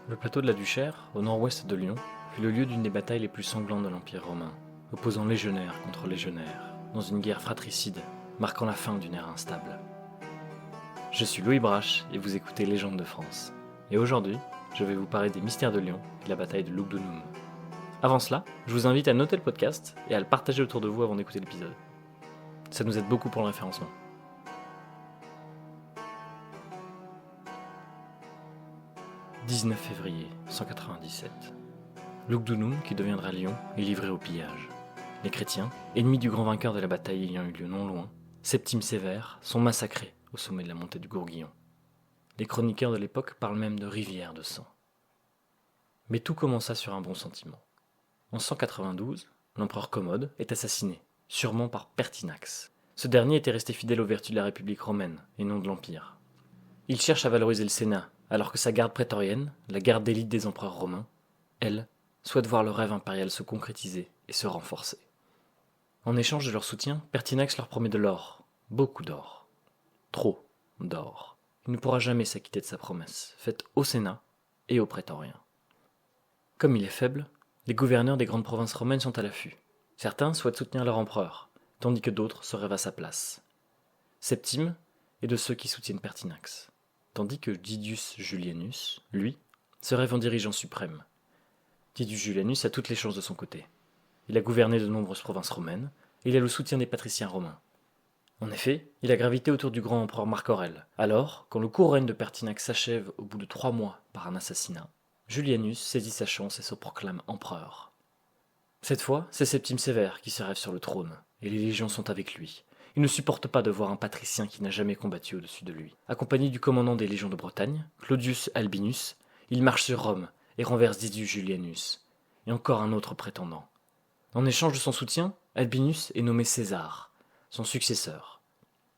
Le plateau de la Duchère, au nord-ouest de Lyon, fut le lieu d'une des batailles les plus sanglantes de l'Empire romain, opposant légionnaires contre légionnaires, dans une guerre fratricide, marquant la fin d'une ère instable. Je suis Louis Brache et vous écoutez Légendes de France. Et aujourd'hui, je vais vous parler des mystères de Lyon et de la bataille de Lugdunum. Avant cela, je vous invite à noter le podcast et à le partager autour de vous avant d'écouter l'épisode. Ça nous aide beaucoup pour le référencement. « 19 février 197. Lugdunum, qui deviendra Lyon, est livré au pillage. Les chrétiens, ennemis du grand vainqueur de la bataille ayant eu lieu non loin, Septime Sévère, sont massacrés au sommet de la montée du Gourguillon. Les chroniqueurs de l'époque parlent même de rivière de sang. Mais tout commença sur un bon sentiment. En 192, l'empereur Commode est assassiné, sûrement par Pertinax. Ce dernier était resté fidèle aux vertus de la République romaine et non de l'Empire. Il cherche à valoriser le Sénat, alors que sa garde prétorienne, la garde d'élite des empereurs romains, elle, souhaite voir le rêve impérial se concrétiser et se renforcer. En échange de leur soutien, Pertinax leur promet de l'or, beaucoup d'or. Trop d'or. Il ne pourra jamais s'acquitter de sa promesse, faite au Sénat et aux prétoriens. Comme il est faible, les gouverneurs des grandes provinces romaines sont à l'affût. Certains souhaitent soutenir leur empereur, tandis que d'autres se rêvent à sa place. Septime est de ceux qui soutiennent Pertinax, tandis que Didius Julianus, lui, se rêve en dirigeant suprême. Didius Julianus a toutes les chances de son côté. Il a gouverné de nombreuses provinces romaines, et il a le soutien des patriciens romains. En effet, il a gravité autour du grand empereur Marc Aurèle. Alors, quand le court règne de Pertinax s'achève au bout de 3 mois par un assassinat, Julianus saisit sa chance et se proclame empereur. Cette fois, c'est Septime Sévère qui se rêve sur le trône, et les légions sont avec lui. Il ne supporte pas de voir un patricien qui n'a jamais combattu au-dessus de lui. Accompagné du commandant des légions de Bretagne, Claudius Albinus, il marche sur Rome et renverse Didius Julianus, et encore un autre prétendant. En échange de son soutien, Albinus est nommé César, son successeur,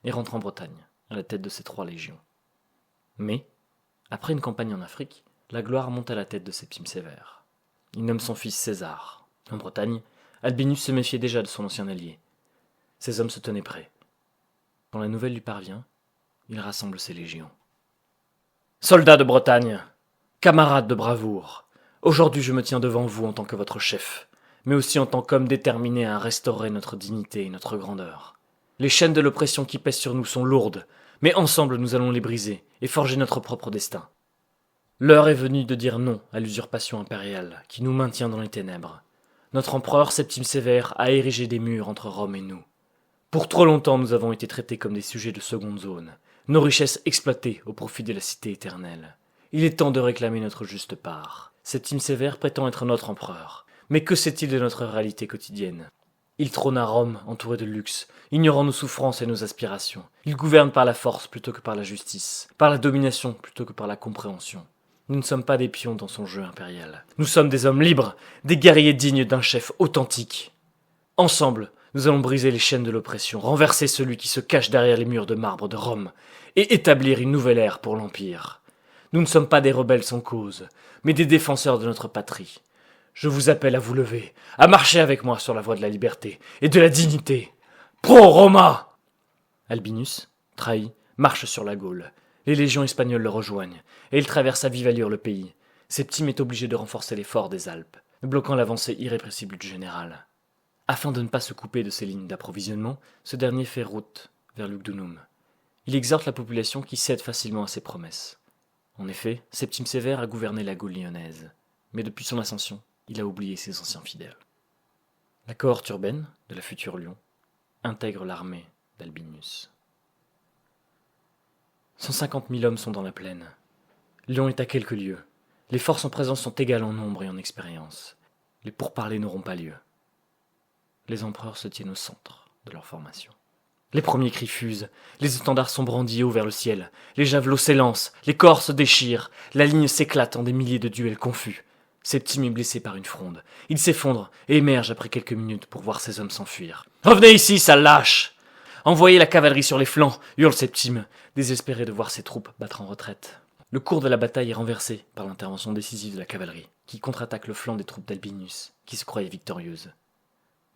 et rentre en Bretagne, à la tête de ses 3 légions. Mais, après une campagne en Afrique, la gloire monte à la tête de Septime Sévère. Il nomme son fils César. En Bretagne, Albinus se méfiait déjà de son ancien allié. Ses hommes se tenaient prêts. Quand la nouvelle lui parvient, il rassemble ses légions. « Soldats de Bretagne, camarades de bravoure, aujourd'hui je me tiens devant vous en tant que votre chef, mais aussi en tant qu'homme déterminé à restaurer notre dignité et notre grandeur. Les chaînes de l'oppression qui pèsent sur nous sont lourdes, mais ensemble nous allons les briser et forger notre propre destin. L'heure est venue de dire non à l'usurpation impériale qui nous maintient dans les ténèbres. Notre empereur Septime Sévère a érigé des murs entre Rome et nous. Pour trop longtemps nous avons été traités comme des sujets de seconde zone, nos richesses exploitées au profit de la cité éternelle. Il est temps de réclamer notre juste part. Septime Sévère prétend être notre empereur. Mais que sait-il de notre réalité quotidienne ? Il trône à Rome, entouré de luxe, ignorant nos souffrances et nos aspirations. Il gouverne par la force plutôt que par la justice, par la domination plutôt que par la compréhension. Nous ne sommes pas des pions dans son jeu impérial. Nous sommes des hommes libres, des guerriers dignes d'un chef authentique. Ensemble, nous allons briser les chaînes de l'oppression, renverser celui qui se cache derrière les murs de marbre de Rome, et établir une nouvelle ère pour l'Empire. Nous ne sommes pas des rebelles sans cause, mais des défenseurs de notre patrie. Je vous appelle à vous lever, à marcher avec moi sur la voie de la liberté et de la dignité. Pro Roma ! Albinus, trahi, marche sur la Gaule. Les légions espagnoles le rejoignent, et il traverse à vive allure le pays. Septime est obligé de renforcer les forts des Alpes, bloquant l'avancée irrépressible du général. Afin de ne pas se couper de ses lignes d'approvisionnement, ce dernier fait route vers Lugdunum. Il exhorte la population qui cède facilement à ses promesses. En effet, Septime Sévère a gouverné la Gaule lyonnaise, mais depuis son ascension, il a oublié ses anciens fidèles. La cohorte urbaine de la future Lyon intègre l'armée d'Albinus. 150 000 hommes sont dans la plaine. Lyon est à quelques lieues. Les forces en présence sont égales en nombre et en expérience. Les pourparlers n'auront pas lieu. Les empereurs se tiennent au centre de leur formation. Les premiers cris fusent, les étendards sont brandis haut vers le ciel, les javelots s'élancent, les corps se déchirent, la ligne s'éclate en des milliers de duels confus. Septime est blessé par une fronde. Il s'effondre et émerge après quelques minutes pour voir ses hommes s'enfuir. « Revenez ici, sale lâche ! Envoyez la cavalerie sur les flancs !» hurle Septime, désespéré de voir ses troupes battre en retraite. Le cours de la bataille est renversé par l'intervention décisive de la cavalerie, qui contre-attaque le flanc des troupes d'Albinus, qui se croyaient victorieuses.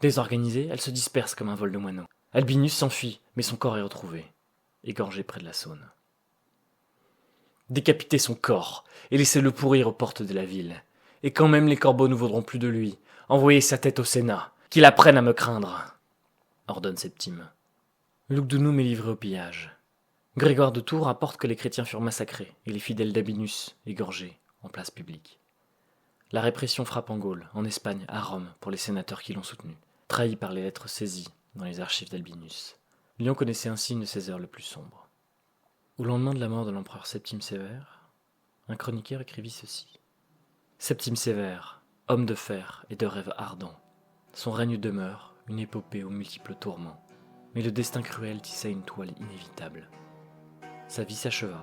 Désorganisée, elle se disperse comme un vol de moineaux. Albinus s'enfuit, mais son corps est retrouvé, égorgé près de la Saône. Décapitez son corps et laissez-le pourrir aux portes de la ville. Et quand même les corbeaux ne voudront plus de lui, envoyez sa tête au Sénat, qu'il apprenne à me craindre, ordonne Septime. Lugdunum est livré au pillage. Grégoire de Tours rapporte que les chrétiens furent massacrés et les fidèles d'Albinus égorgés en place publique. La répression frappe en Gaule, en Espagne, à Rome, pour les sénateurs qui l'ont soutenu, trahis par les lettres saisies dans les archives d'Albinus. Lyon connaissait ainsi une de ses heures les plus sombres. Au lendemain de la mort de l'empereur Septime Sévère, un chroniqueur écrivit ceci. Septime Sévère, homme de fer et de rêves ardents, son règne demeure une épopée aux multiples tourments, mais le destin cruel tissa une toile inévitable. Sa vie s'acheva,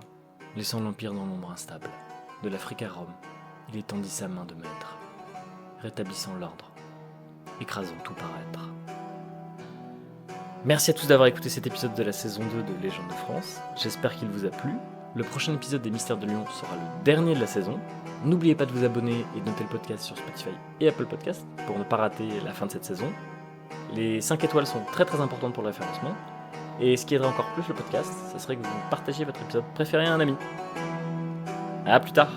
laissant l'empire dans l'ombre instable. De l'Afrique à Rome, il étendit sa main de maître, rétablissant l'ordre, écrasant tout paraître. Merci à tous d'avoir écouté cet épisode de la saison 2 de Légende de France. J'espère qu'il vous a plu. Le prochain épisode des Mystères de Lyon sera le dernier de la saison. N'oubliez pas de vous abonner et de noter le podcast sur Spotify et Apple Podcast pour ne pas rater la fin de cette saison. Les 5 étoiles sont très très importantes pour le référencement. Et ce qui aiderait encore plus le podcast, ce serait que vous partagiez votre épisode préféré à un ami. A plus tard.